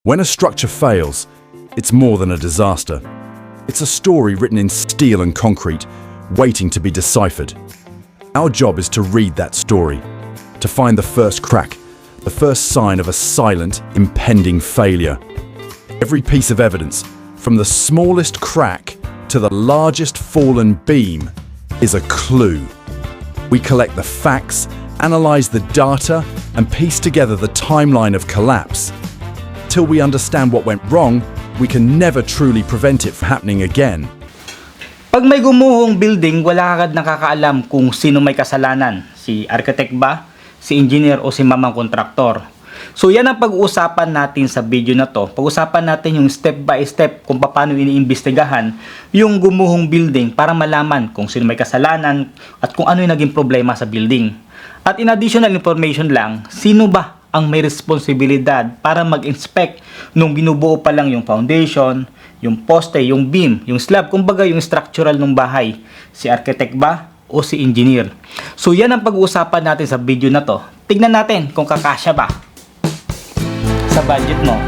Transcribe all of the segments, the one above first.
When a structure fails, it's more than a disaster. It's a story written in steel and concrete, waiting to be deciphered. Our job is to read that story, to find the first crack, the first sign of a silent, impending failure. Every piece of evidence, from the smallest crack to the largest fallen beam, is a clue. We collect the facts, analyze the data, and piece together the timeline of collapse. Till we understand what went wrong, we can never truly prevent it from happening again. Pag may gumuhong building, wala agad nakakaalam kung sino may kasalanan. Si architect ba, si engineer o si mamang kontraktor. So yan ang pag-uusapan natin sa video na to. Pag-usapan natin yung step by step kung paano iniimbestigahan yung gumuhong building para malaman kung sino may kasalanan at kung ano yung naging problema sa building. At in additional information lang, sino ba ang may responsibilidad para mag-inspect nung binubuo pa lang yung foundation, yung poste, yung beam, yung slab, kumbaga yung structural ng bahay. Si architect ba o si engineer? So yan ang pag-uusapan natin sa video na to. Tignan natin kung kakasya ba sa budget mo.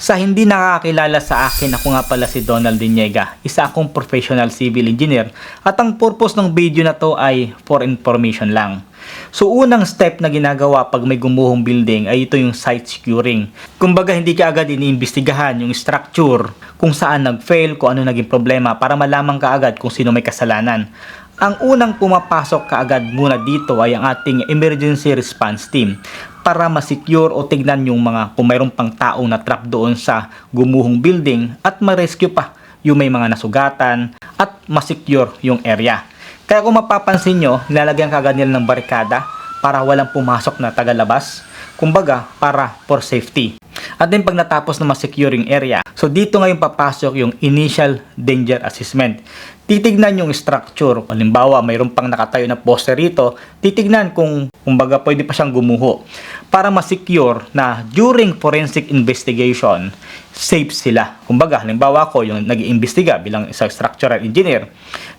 Sa hindi nakakakilala sa akin, ako nga pala si Donald Diniega, isa akong professional civil engineer at ang purpose ng video na to ay for information lang. So unang step na ginagawa pag may gumuhong building ay ito yung site securing. Kumbaga hindi ka agad iniimbestigahan yung structure, kung saan nag-fail, kung ano naging problema para malaman ka agad kung sino may kasalanan. Ang unang pumapasok kaagad muna dito ay ang ating emergency response team para ma-secure o tignan yung mga kung mayroon pang taong na-trap doon sa gumuhong building at ma-rescue pa yung may mga nasugatan at ma-secure yung area. Kaya kung mapapansin nyo, nilalagyan kaagad nila ng barikada para walang pumasok na tagalabas, kumbaga para for safety. At then pag natapos na ma-secure yung area, so dito ngayon papasok yung initial danger assessment. Titignan yung structure. Halimbawa, mayroon pang nakatayo na poster rito, titignan kung kumbaga pwede pa siyang gumuho para ma-secure na during forensic investigation, safe sila. Kumbaga, halimbawa ako yung nag-iimbestiga bilang isang structural engineer,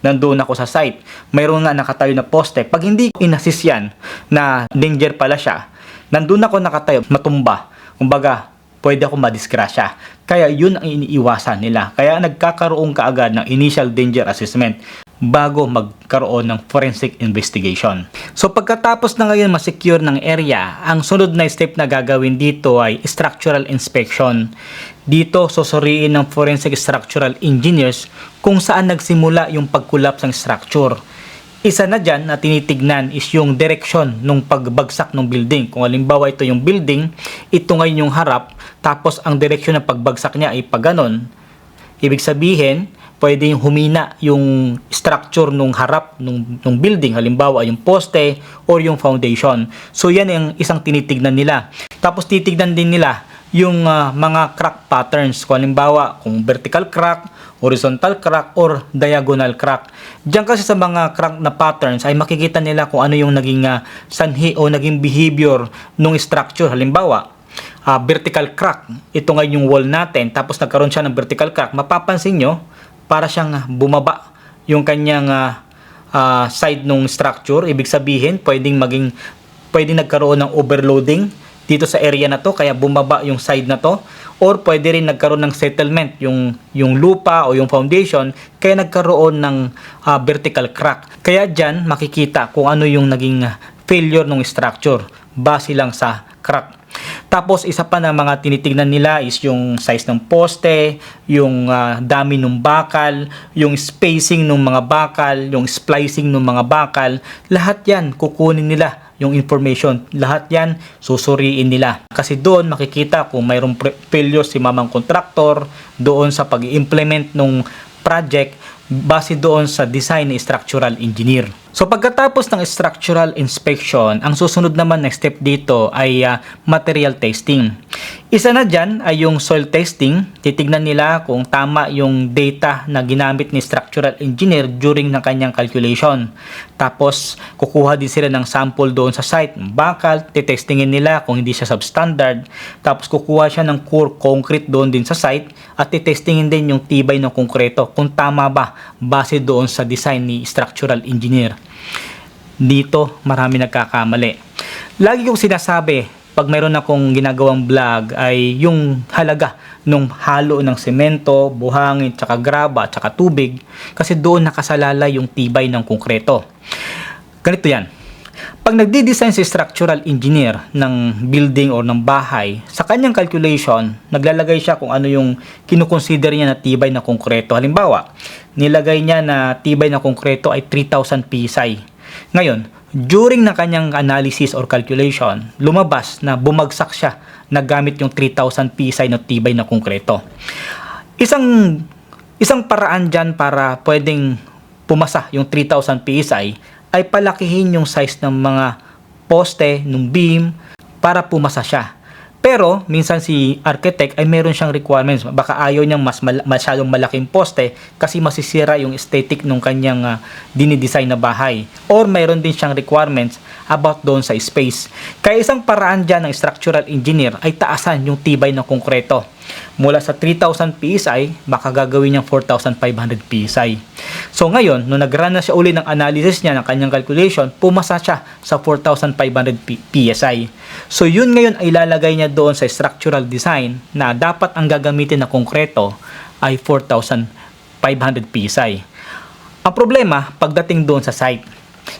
nandoon ako sa site, mayroon nga nakatayo na poste. Pag hindi ko inassist yan na danger pala siya, nandoon ako nakatayo, matumba. Kumbaga, pwede ako madisgrasya. Kaya yun ang iniiwasan nila. Kaya nagkakaroon kaagad ng initial danger assessment bago magkaroon ng forensic investigation. So pagkatapos na ngayon ma-secure ng area, ang sunod na step na gagawin dito ay structural inspection. Dito susuriin ng forensic structural engineers kung saan nagsimula yung pag-collapse ng structure. Isa na dyan na tinitignan is yung direction ng pagbagsak ng building. Kung halimbawa ito yung building, ito ngayon yung harap, tapos ang direction ng pagbagsak niya ay pag ganon. Ibig sabihin, pwede yung humina yung structure ng harap ng building, halimbawa yung poste or yung foundation. So yan yung isang tinitignan nila. Tapos titignan din nila yung mga crack patterns. Kung halimbawa, kung vertical crack, horizontal crack, or diagonal crack. Diyan kasi sa mga crack na patterns ay makikita nila kung ano yung naging sanhi o naging behavior ng structure. Halimbawa, vertical crack. Ito ngayon yung wall natin, tapos nagkaroon siya ng vertical crack. Mapapansin nyo, para siyang bumaba yung kanyang side ng structure. Ibig sabihin, pwedeng nagkaroon ng overloading dito sa area na to, kaya bumaba yung side na to, or pwede rin nagkaroon ng settlement yung lupa o yung foundation, kaya nagkaroon ng vertical crack. Kaya dyan makikita kung ano yung naging failure ng structure base lang sa crack. Tapos isa pa na mga tinitignan nila is yung size ng poste, yung dami ng bakal, yung spacing ng mga bakal, yung splicing ng mga bakal. Lahat yan kukunin nila yung information. Lahat yan susuriin nila. Kasi doon makikita kung mayroong failure si mamang kontraktor doon sa pag-implement ng project base doon sa design ni structural engineer. So pagkatapos ng structural inspection, ang susunod naman na step dito ay material testing. Isa na dyan ay yung soil testing. Titignan nila kung tama yung data na ginamit ni structural engineer during ng kanyang calculation. Tapos kukuha din sila ng sample doon sa site, bakal, titestingin nila kung hindi siya substandard. Tapos kukuha siya ng core concrete doon din sa site at titestingin din yung tibay ng konkreto kung tama ba base doon sa design ni structural engineer. Dito marami nagkakamali. Lagi kong sinasabi pag mayroon akong ginagawang vlog ay yung halaga nung halo ng semento, buhangin, tsaka graba, tsaka tubig, kasi doon nakasalala yung tibay ng konkreto. Ganito yan. Pag nagdi-design si structural engineer ng building or ng bahay, sa kanyang calculation, naglalagay siya kung ano yung kinukonsider niya na tibay na konkreto. Halimbawa, nilagay niya na tibay na konkreto ay 3,000 PSI. Ngayon, during na kanyang analysis or calculation, lumabas na bumagsak siya na gamit yung 3,000 PSI na tibay na konkreto. Isang paraan dyan para pwedeng pumasa yung 3,000 PSI ay palakihin yung size ng mga poste, ng beam, para pumasa siya. Pero, minsan si architect ay meron siyang requirements. Baka ayaw niyang masyadong malaking poste kasi masisira yung aesthetic ng kanyang dinidesign na bahay. Or mayroon din siyang requirements about doon sa space. Kaya isang paraan dyan ng structural engineer ay taasan yung tibay ng konkreto. Mula sa 3,000 PSI, baka gagawin niyang 4,500 PSI. So ngayon, nung nag-run na siya uli ng analysis niya ng kanyang calculation, pumasa siya sa 4,500 PSI. So yun ngayon ay ilalagay niya doon sa structural design na dapat ang gagamitin na konkreto ay 4,500 PSI. Ang problema, pagdating doon sa site,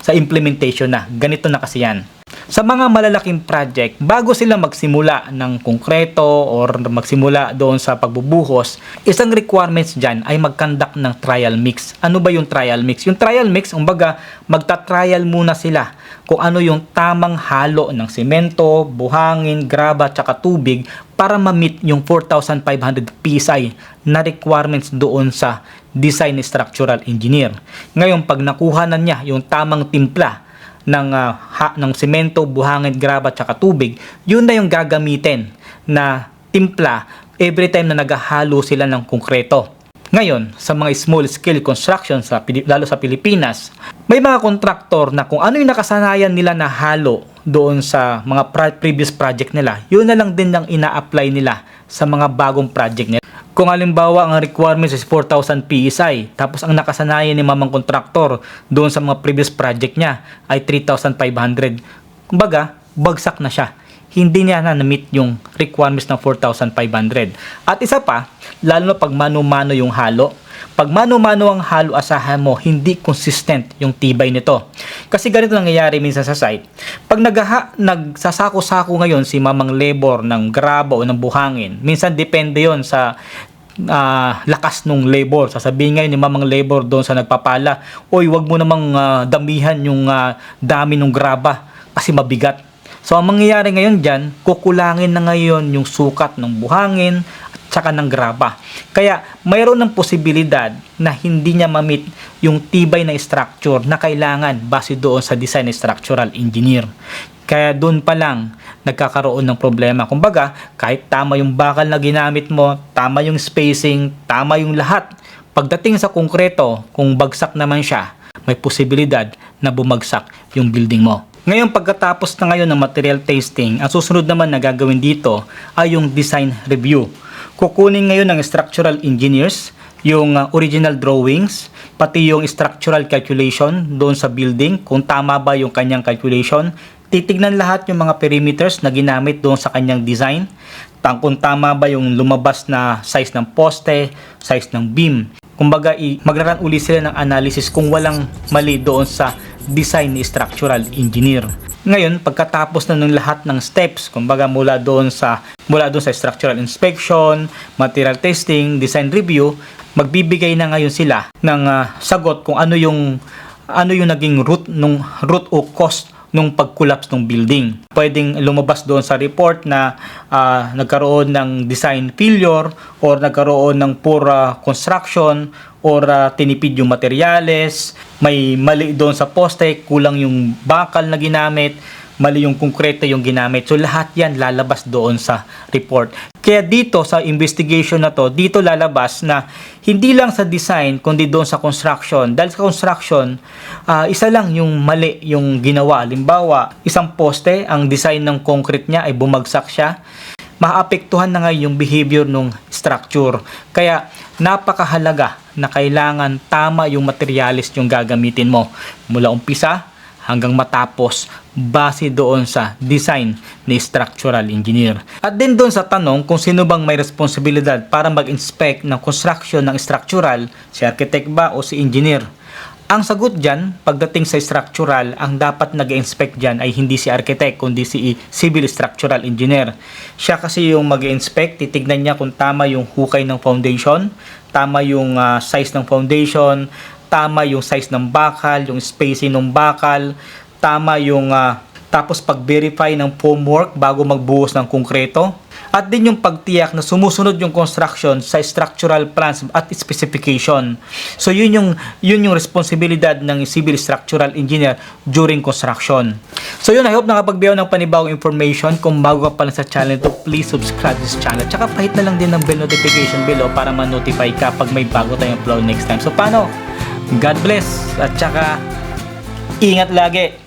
sa implementation na, ganito na kasi yan. Sa mga malalaking project, bago sila magsimula ng konkreto or magsimula doon sa pagbubuhos, isang requirements dyan ay mag-conduct ng trial mix. Ano ba yung trial mix? Yung trial mix, umbaga, magta-trial muna sila kung ano yung tamang halo ng semento, buhangin, graba, tsaka tubig para ma-meet yung 4,500 PSI na requirements doon sa design structural engineer. Ngayon, pag nakuha na niya yung tamang timpla ng semento, buhangin, graba, tsaka tubig, yun na yung gagamitin na timpla every time na naghahalo sila ng konkreto. Ngayon, sa mga small scale construction, lalo sa Pilipinas, may mga kontraktor na kung ano yung nakasanayan nila na halo doon sa mga previous project nila, yun na lang din ang ina-apply nila sa mga bagong project nila. Kung halimbawa ang requirements is 4,000 PSI, tapos ang nakasanayan ni mamang kontraktor doon sa mga previous project niya ay 3,500. Kumbaga, bagsak na siya. Hindi niya na na-meet yung requirements ng 4,500. At isa pa, lalo na pag mano-mano yung halo. Pag mano-mano ang halo, asahan mo, hindi consistent yung tibay nito. Kasi ganito nangyayari minsan sa site. Pag nagsasako-sako ngayon si mamang labor ng graba o ng buhangin, minsan depende yon sa lakas ng labor. Sasabihin ngayon ni mamang labor doon sa nagpapala, oy, wag mo namang damihan yung dami ng graba kasi mabigat. So ang mangyayari ngayon dyan, kukulangin na ngayon yung sukat ng buhangin at saka ng graba. Kaya mayroon ng posibilidad na hindi niya ma-meet yung tibay na structure na kailangan base doon sa design structural engineer. Kaya doon pa lang nagkakaroon ng problema. Kumbaga, kahit tama yung bakal na ginamit mo, tama yung spacing, tama yung lahat, pagdating sa konkreto, kung bagsak naman siya, may posibilidad na bumagsak yung building mo. Ngayon, pagkatapos na ngayon ng material testing, ang susunod naman na gagawin dito ay yung design review. Kukunin ngayon ng structural engineers yung original drawings, pati yung structural calculation doon sa building, kung tama ba yung kanyang calculation. Titignan lahat yung mga perimeters na ginamit doon sa kanyang design, kung tama ba yung lumabas na size ng poste, size ng beam. Kumbaga, magraran uli sila ng analysis kung walang mali doon sa design ni structural engineer. Ngayon, pagkatapos na ng lahat ng steps, kumbaga mula doon sa structural inspection, material testing, design review, magbibigay na ngayon sila ng sagot kung ano yung naging root o cost nung pag-collapse ng building. Pwedeng lumabas doon sa report na nagkaroon ng design failure or nagkaroon ng poor construction or tinipid yung materyales, may mali doon sa poste, kulang yung bakal na ginamit, mali yung konkreto yung ginamit. So lahat yan lalabas doon sa report. Kaya dito sa investigation na to, dito lalabas na hindi lang sa design kundi doon sa construction. Dahil sa construction, isa lang yung mali yung ginawa. Halimbawa, isang poste, ang design ng concrete niya ay bumagsak siya. Maapektuhan na ngayon yung behavior ng structure. Kaya napakahalaga na kailangan tama yung materialis yung gagamitin mo. Mula umpisa hanggang matapos base doon sa design ni structural engineer. At din doon sa tanong kung sino bang may responsibilidad para mag-inspect ng construction ng structural, si architect ba o si engineer? Ang sagot dyan, pagdating sa structural, ang dapat nag-inspect dyan ay hindi si architect kundi si civil structural engineer. Siya kasi yung mag-inspect, titignan niya kung tama yung hukay ng foundation, tama yung size ng foundation, tama yung size ng bakal, yung spacing ng bakal, tama yung tapos pag-verify ng formwork bago magbuhos ng konkreto. At din yung pagtiyak na sumusunod yung construction sa structural plans at specification. So yun yung responsibilidad ng civil structural engineer during construction. So yun, I hope nakapagbiyaw ng panibagong information. Kung bago ka pa lang sa channel to, please subscribe this channel. Tsaka pahit na lang din ng bell notification below para ma-notify ka pag may bago tayong upload next time. So paano? God bless at tsaka ingat lagi.